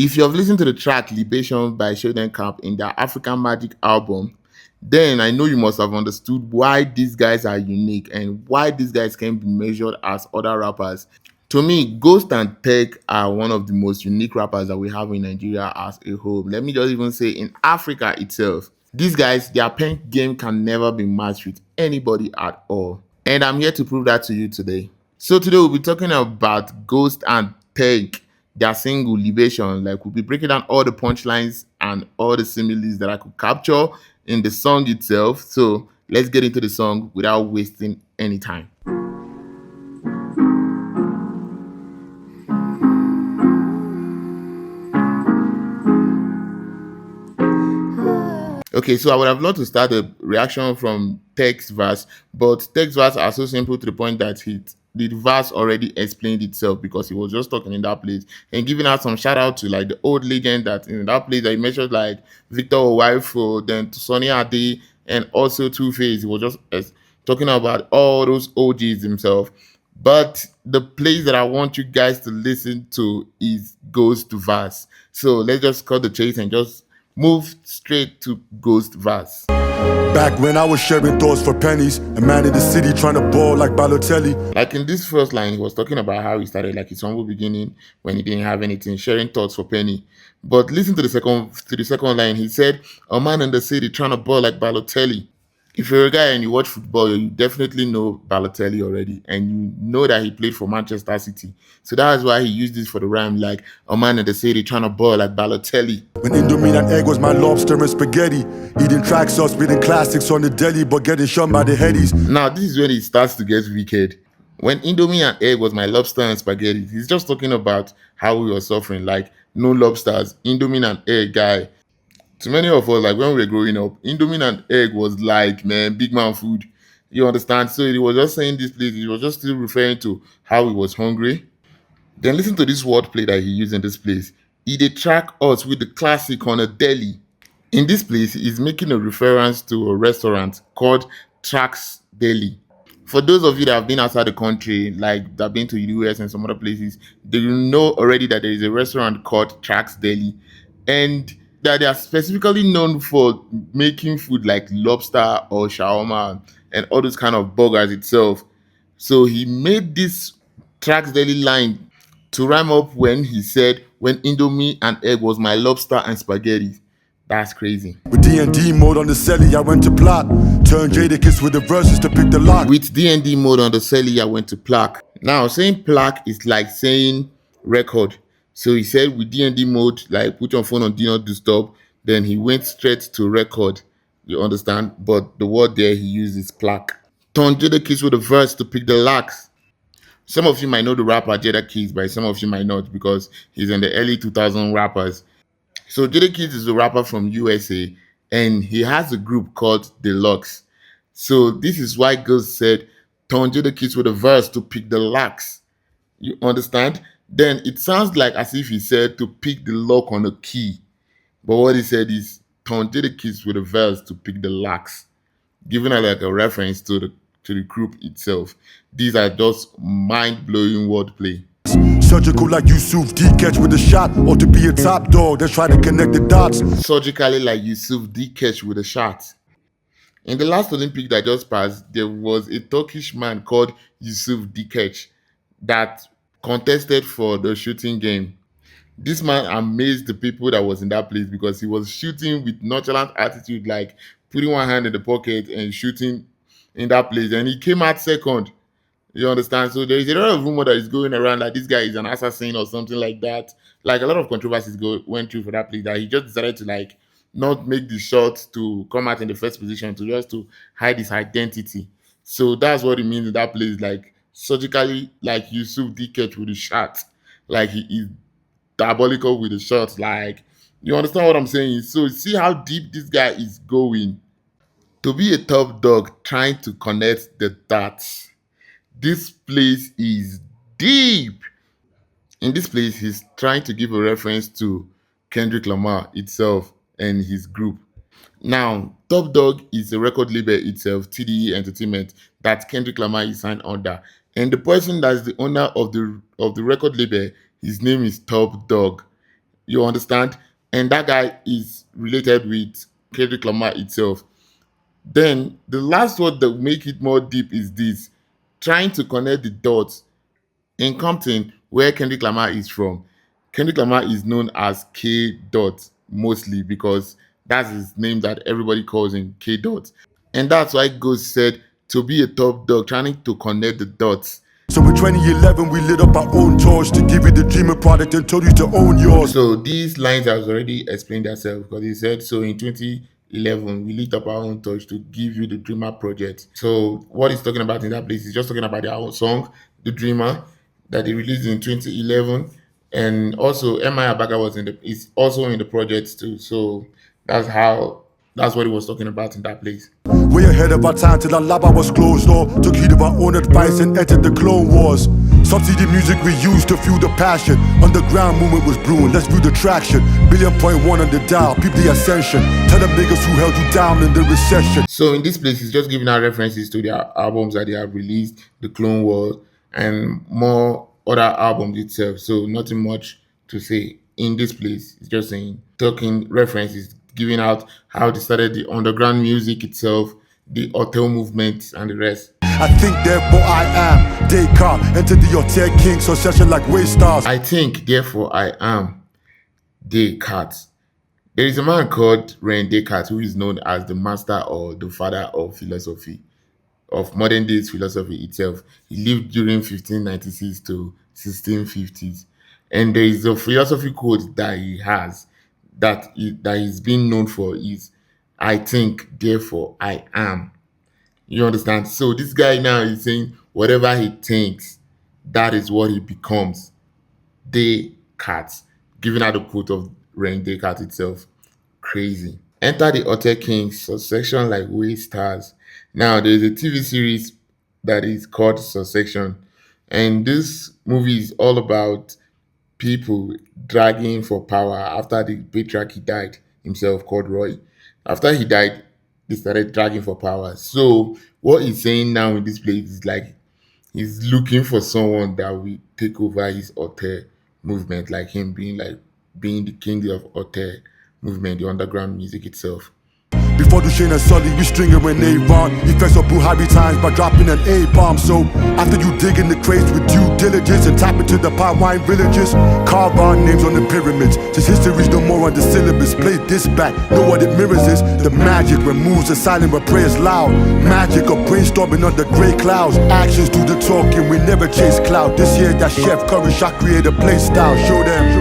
If you have listened to the track Libation by Showdem in their African Margik album, then I know you must have understood why these guys are unique and why these guys can be measured as other rappers. To me, Ghost and Tech are one of the most unique rappers that we have in Nigeria as a whole. Let me just even say in Africa itself. These guys, their pen game can never be matched with anybody at all. And I'm here to prove that to you today. So today we'll be talking about Ghost and Tech, their single Libation. Like we'll be breaking down all the punchlines and all the similes that I could capture in the song itself. So let's get into the song without wasting any time. Okay, so I would have loved to start a reaction from Tech's verse, but Tech's verse are so simple to the point that the verse already explained itself because he was just talking in that place and giving out some shout out to like the old legend that in that place that he mentioned like Victor Owaifu, then to Sonny Ade, and also Two Face. He was just talking about all those OGs himself. But the place that I want you guys to listen to is Ghost verse. So let's just cut the chase and just move straight to Ghost verse. Back when I was sharing thoughts for pennies, a man in the city trying to ball like Balotelli. Like in this first line, he was talking about how he started like his humble beginning when he didn't have anything, sharing thoughts for penny. But listen to the second line. He said, "A man in the city trying to ball like Balotelli." If you're a guy and you watch football, you definitely know Balotelli already, and you know that he played for Manchester City. So that's why he used this for the rhyme, like a man in the city trying to ball like Balotelli. When Indomie and egg was my lobster and spaghetti, eating track sauce, spitting classics on the deli, but getting shot by the headies. Now this is when it starts to get wicked. When Indomie and egg was my lobster and spaghetti, he's just talking about how we were suffering, like no lobsters, Indomie and egg guy. To many of us, like when we were growing up, Indomie and egg was like, man, big man food. You understand? So he was just saying this place, he was just still referring to how he was hungry. Then listen to this wordplay that he used in this place. He dey track us with the classic on a deli. In this place, he's making a reference to a restaurant called Trax Deli. For those of you that have been outside the country, like that have been to the US and some other places, they will know already that there is a restaurant called Trax Deli. And that they are specifically known for making food like lobster or shawarma and all those kind of burgers itself. So he made this Trax Daily line to rhyme up when he said, "When Indomie and egg was my lobster and spaghetti." That's crazy. With D&D mode on the celly, I went to plot. Turned Jadakiss with the verses to pick the lock. With D&D mode on the celly, I went to plaque. Now, saying plaque is like saying record. So he said with D&D mode, like put your phone on do not disturb. Then he went straight to record. You understand? But the word there he used is plaque. Turned Jadakiss with a verse to pick the locks. Some of you might know the rapper Jadakiss, but some of you might not because he's in the early 2000 rappers. So Jadakiss is a rapper from USA and he has a group called Deluxe. So this is why Ghost said, "Turn Jadakiss with a verse to pick the locks." You understand? Then it sounds like as if he said to pick the lock on a key. But what he said is, "Turn Jadakiss with a verse to pick the locks," giving her like a reference to the group itself. These are just mind-blowing wordplay. Surgical like Yusuf D catch with a shot, or to be a top dog that's trying to connect the dots. Surgically like Yusuf D catch with a shot. In the last Olympic that just passed, there was a Turkish man called Yusuf Dikeç that contested for the shooting game. This man amazed the people that was in that place because he was shooting with nonchalant attitude, like putting one hand in the pocket and shooting in that place. And he came out second. You understand? So there is a lot of rumor that is going around that this guy is an assassin or something like that. Like a lot of controversies went through for that play that he just decided to like not make the shot to come out in the first position to just to hide his identity. So that's what it means in that place, like surgically like Yusuf Dikeç with the shot. Like he is diabolical with the shots. Like you understand what I'm saying? So see how deep this guy is going. To be a top dog trying to connect the dots. This place is deep. In this place, he's trying to give a reference to Kendrick Lamar itself and his group. Now, Top Dog is a record label itself, TDE Entertainment, that Kendrick Lamar is signed under. And the person that's the owner of the record label, his name is Top Dog. You understand? And that guy is related with Kendrick Lamar itself. Then the last one that make it more deep is this: trying to connect the dots. In Compton, where Kendrick Lamar is from, Kendrick Lamar is known as K Dot mostly because that's his name that everybody calls him, K Dot. And that's why Ghost said to be a top dog, trying to connect the dots. So in 2011, we lit up our own torch to give you the dreamer product and told you to own yours. So these lines have already explained themselves because he said, so in 2011, we lit up our own torch to give you the Dreamer project. So what he's talking about in that place is just talking about their own song, The Dreamer, that they released in 2011. And also M.I. Abaga is also in the project too. So that's what he was talking about in that place. Way ahead of our time till our lab was closed door. Took heed of our own advice and entered the Clone Wars. Subsidy music we used to fuel the passion. Underground movement was brewing, let's view the traction. 1,000,000,000 on the dial, peep the ascension. Tell them niggas who held you down in the recession. So in this place, he's just giving out references to their albums that they have released, the Clone Wars, and more other albums itself. So nothing much to say in this place. It's just saying, talking references, giving out how they started the underground music itself, the hotel movement, and the rest. I think therefore I am Descartes. Enter the hotel king succession like way stars. I think therefore I am Descartes. There is a man called Rene Descartes who is known as the master or the father of philosophy, of modern days philosophy itself. He lived during 1596 to 1650s. And there is a philosophy quote that he has that he's been known for is, I think, therefore I am. You understand? So this guy now is saying whatever he thinks, that is what he becomes. Descartes, giving out the quote of Rene Descartes itself. Crazy. Enter the Hotel Kings Succession like way stars. Now there's a TV series that is called Succession, and this movie is all about people dragging for power after the patriarch died himself called Roy. After he died, they started dragging for power. So what he's saying now in this place is like he's looking for someone that will take over his hotel movement, like him being the king of hotel movement, the underground music itself. Before Duchesne and Sully, we string it when they run. Effects of Buhari times by dropping an A-bomb. So after you dig in the crates with due diligence and tap into the pot wine villages, carve our names on the pyramids. Since history's no more on the syllabus, play this back. Know what it mirrors is the magic when moves are silent but prayers loud. Magic of brainstorming under gray clouds. Actions do the talking, we never chase cloud. This year that chef curry shot create a play style. Show them.